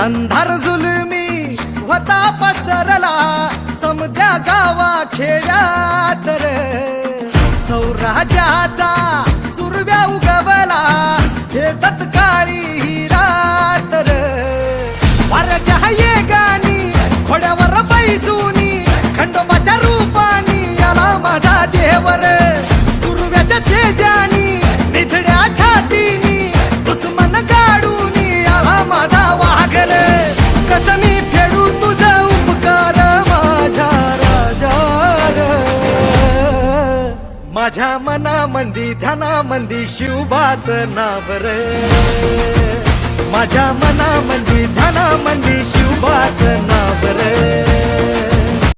अंधार जुलमी होता पसरला समद्या गावा खेड्यात रे, सौराजाचा सुरव्या उगवला हे तत्काळी ही रात रे. वाऱ्याच्या येगानी खोड्यावर बैसूनी खंडोबाच्या रूपानी आला माझा देवर, सुरव्याच्या तेजानी निधड्या छातीनी दुश्मन गाडूनी आला माझा वाघर. कसं मी फेडू तुझा उपकार माझ्या राजा रे. माझ्या मनामंदी ध्यानामंदी शिवबाचं नाव रे, माझ्या मनामंदी ध्यानामंदी शिवबाचं नाव रे.